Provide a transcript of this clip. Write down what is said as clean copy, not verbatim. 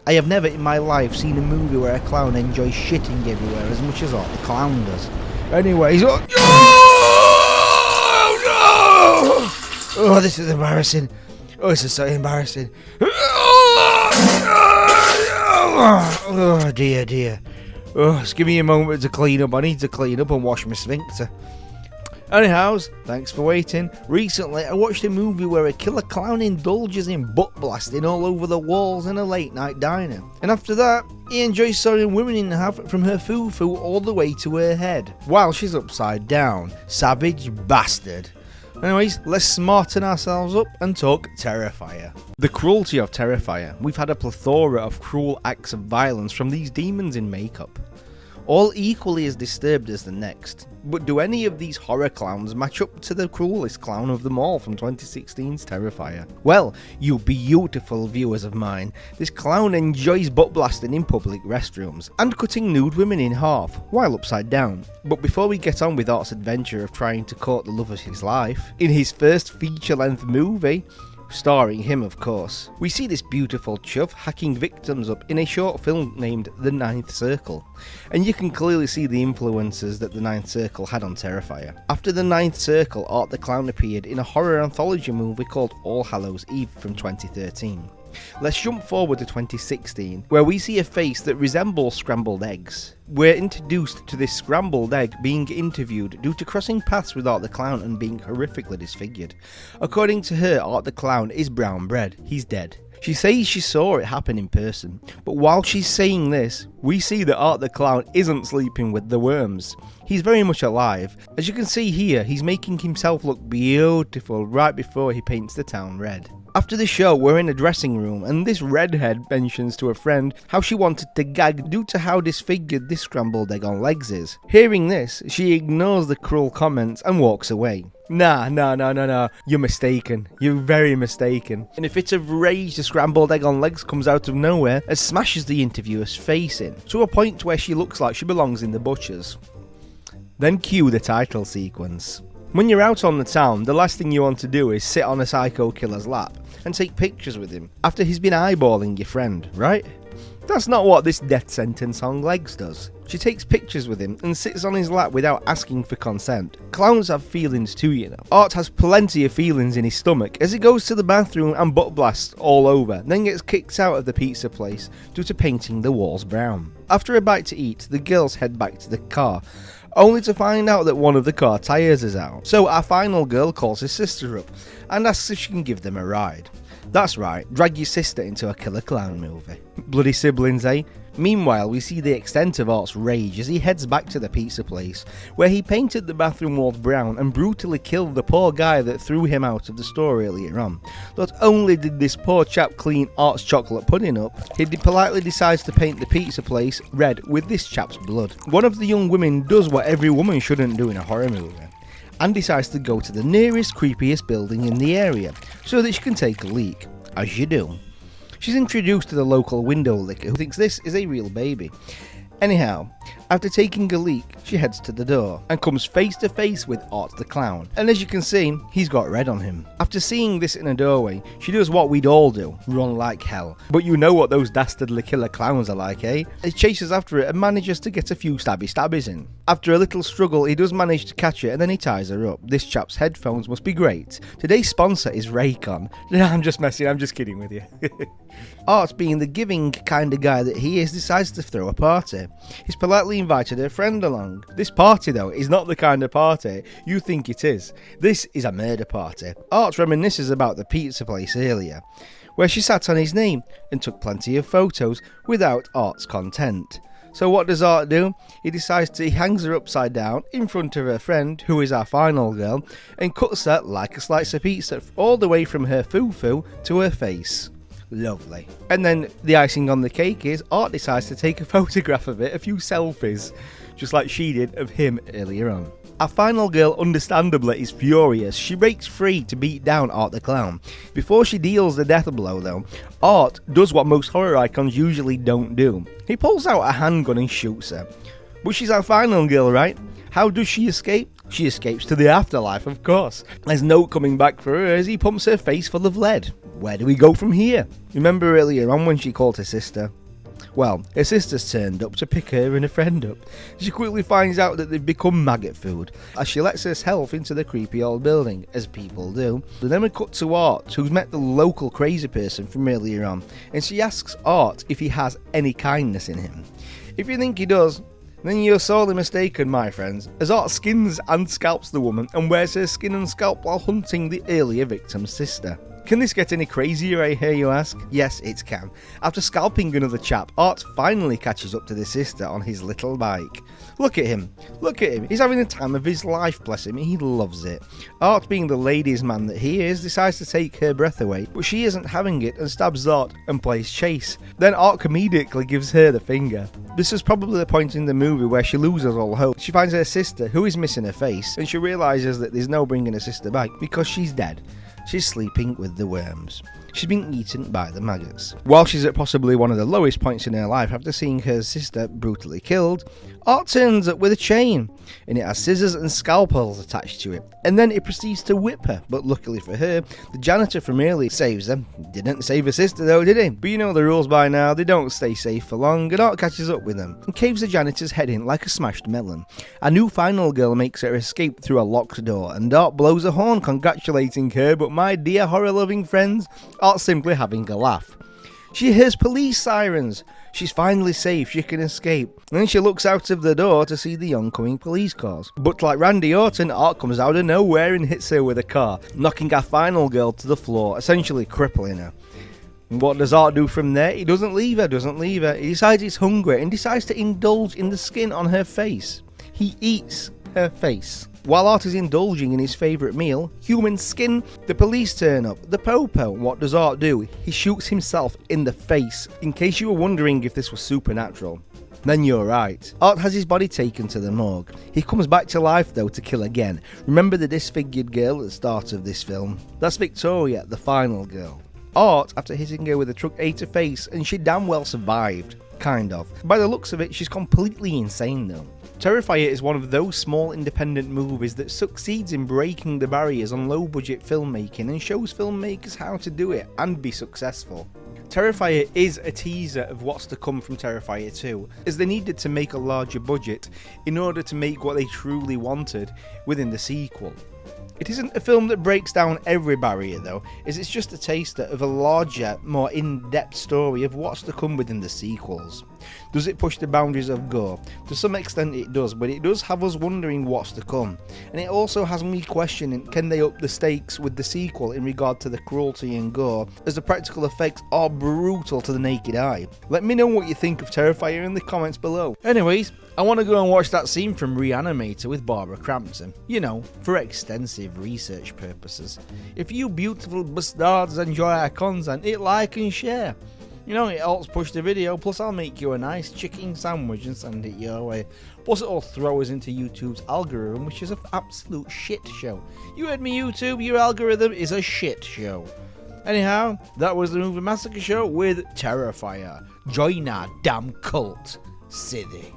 I have never in my life seen a movie where a clown enjoys shitting everywhere as much as Art the Clown does. Anyways, oh, this is embarrassing. Oh, this is so embarrassing. Oh, dear. Oh, just give me a moment to clean up. I need to clean up and wash my sphincter. Anyhows, thanks for waiting. Recently, I watched a movie where a killer clown indulges in butt blasting all over the walls in a late night diner. And after that, he enjoys sewing women in half from her foo-foo all the way to her head, while she's upside down. Savage bastard. Anyways, let's smarten ourselves up and talk Terrifier. The cruelty of Terrifier. We've had a plethora of cruel acts of violence from these demons in makeup, all equally as disturbed as the next. But do any of these horror clowns match up to the cruelest clown of them all from 2016's Terrifier? Well, you beautiful viewers of mine, this clown enjoys butt blasting in public restrooms and cutting nude women in half while upside down. But before we get on with Art's adventure of trying to court the love of his life, in his first feature-length movie, starring him of course, we see this beautiful chuff hacking victims up in a short film named The Ninth Circle, and you can clearly see the influences that The Ninth Circle had on Terrifier. After The Ninth Circle, Art the Clown appeared in a horror anthology movie called All Hallows Eve from 2013. Let's jump forward to 2016, where we see a face that resembles scrambled eggs. We're introduced to this scrambled egg being interviewed due to crossing paths with Art the Clown and being horrifically disfigured. According to her, Art the Clown is brown bread. He's dead. She says she saw it happen in person, but while she's saying this, we see that Art the Clown isn't sleeping with the worms. He's very much alive. As you can see here, he's making himself look beautiful right before he paints the town red. After the show, we're in a dressing room, and this redhead mentions to a friend how she wanted to gag due to how disfigured this scrambled egg on legs is. Hearing this, she ignores the cruel comments and walks away. Nah, you're mistaken. You're very mistaken. In a fit of rage, the scrambled egg on legs comes out of nowhere and smashes the interviewer's face in, to a point where she looks like she belongs in the butcher's. Then cue the title sequence. When you're out on the town, the last thing you want to do is sit on a psycho killer's lap and take pictures with him after he's been eyeballing your friend, right? That's not what this death sentence on legs does. She takes pictures with him and sits on his lap without asking for consent. Clowns have feelings too, you know. Art has plenty of feelings in his stomach as he goes to the bathroom and butt blasts all over, then gets kicked out of the pizza place due to painting the walls brown. After a bite to eat, the girls head back to the car, only to find out that one of the car tyres is out. So our final girl calls his sister up and asks if she can give them a ride. That's right, drag your sister into a killer clown movie. Bloody siblings, eh? Meanwhile, we see the extent of Art's rage as he heads back to the pizza place, where he painted the bathroom walls brown and brutally killed the poor guy that threw him out of the store earlier on. Not only did this poor chap clean Art's chocolate pudding up, he politely decides to paint the pizza place red with this chap's blood. One of the young women does what every woman shouldn't do in a horror movie, and decides to go to the nearest creepiest building in the area so that she can take a leak, as you do. She's introduced to the local window licker who thinks this is a real baby. Anyhow, after taking a leak, she heads to the door and comes face to face with Art the Clown, and as you can see, he's got red on him. After seeing this in a doorway, she does what we'd all do, run like hell. But you know what those dastardly killer clowns are like, eh? He chases after it and manages to get a few stabbies in. After a little struggle, he does manage to catch it and then he ties her up. This chap's headphones must be great. Today's sponsor is Raycon. I'm just messing, I'm just kidding with you. Art, being the giving kind of guy that he is, decides to throw a party. He's politely invited her friend along. This party though is not the kind of party you think it is. This is a murder party. Art reminisces about the pizza place earlier, where she sat on his knee and took plenty of photos without Art's consent. So what does Art do? He hangs her upside down in front of her friend, who is our final girl, and cuts her like a slice of pizza all the way from her foo-foo to her face. Lovely. And then the icing on the cake is Art decides to take a photograph of it, a few selfies, just like she did of him earlier on. Our final girl understandably is furious. She breaks free to beat down Art the Clown. Before she deals the death blow though, Art does what most horror icons usually don't do. He pulls out a handgun and shoots her. But she's our final girl, right? How does she escape? She escapes to the afterlife, of course. There's no coming back for her as he pumps her face full of lead. Where do we go from here? Remember earlier on when she called her sister? Well, her sister's turned up to pick her and a friend up. She quickly finds out that they've become maggot food, as she lets herself into the creepy old building, as people do. Then we cut to Art, who's met the local crazy person from earlier on, and she asks Art if he has any kindness in him. If you think he does, then you're sorely mistaken, my friends, as Art skins and scalps the woman and wears her skin and scalp while hunting the earlier victim's sister. Can this get any crazier, I hear you ask? Yes, it can. After scalping another chap, Art finally catches up to the sister on his little bike. Look at him. Look at him. He's having the time of his life, bless him. He loves it. Art, being the ladies' man that he is, decides to take her breath away, but she isn't having it and stabs Art and plays chase. Then Art comedically gives her the finger. This is probably the point in the movie where she loses all hope. She finds her sister, who is missing her face, and she realises that there's no bringing her sister back because she's dead. She's sleeping with the worms. She's been eaten by the maggots. While she's at possibly one of the lowest points in her life after seeing her sister brutally killed, Art turns up with a chain, and it has scissors and scalpels attached to it, and then it proceeds to whip her, but luckily for her, the janitor from earlier saves her. Didn't save her sister though, did he? But you know the rules by now, they don't stay safe for long, and Art catches up with them, and caves the janitor's head in like a smashed melon. A new final girl makes her escape through a locked door, and Art blows a horn congratulating her, but my dear horror-loving friends, Art's simply having a laugh. She hears police sirens. She's finally safe, she can escape. And then she looks out of the door to see the oncoming police cars. But like Randy Orton, Art comes out of nowhere and hits her with a car, knocking our final girl to the floor, essentially crippling her. And what does Art do from there? He doesn't leave her. He decides he's hungry and decides to indulge in the skin on her face. He eats her face. While Art is indulging in his favourite meal, human skin, the police turn up. The Popo, what does Art do? He shoots himself in the face. In case you were wondering if this was supernatural, then you're right. Art has his body taken to the morgue. He comes back to life though to kill again. Remember the disfigured girl at the start of this film? That's Victoria, the final girl. Art, after hitting her with a truck, ate her face, and she damn well survived. Kind of. By the looks of it, she's completely insane though. Terrifier is one of those small independent movies that succeeds in breaking the barriers on low budget filmmaking and shows filmmakers how to do it and be successful. Terrifier is a teaser of what's to come from Terrifier 2, as they needed to make a larger budget in order to make what they truly wanted within the sequel. It isn't a film that breaks down every barrier though, as it's just a taster of a larger, more in-depth story of what's to come within the sequels. Does it push the boundaries of gore? To some extent it does, but it does have us wondering what's to come. And it also has me questioning, can they up the stakes with the sequel in regard to the cruelty and gore, as the practical effects are brutal to the naked eye. Let me know what you think of Terrifier in the comments below. Anyways, I want to go and watch that scene from Reanimator with Barbara Crampton, you know, for extensive research purposes. If you beautiful bastards enjoy our content, hit like and share. You know, it helps push the video, plus I'll make you a nice chicken sandwich and send it your way. Plus it'll throw us into YouTube's algorithm, which is an absolute shit show. You heard me, YouTube, your algorithm is a shit show. Anyhow, that was the Movie Massacre Show with Terrifier. Join our damn cult, City.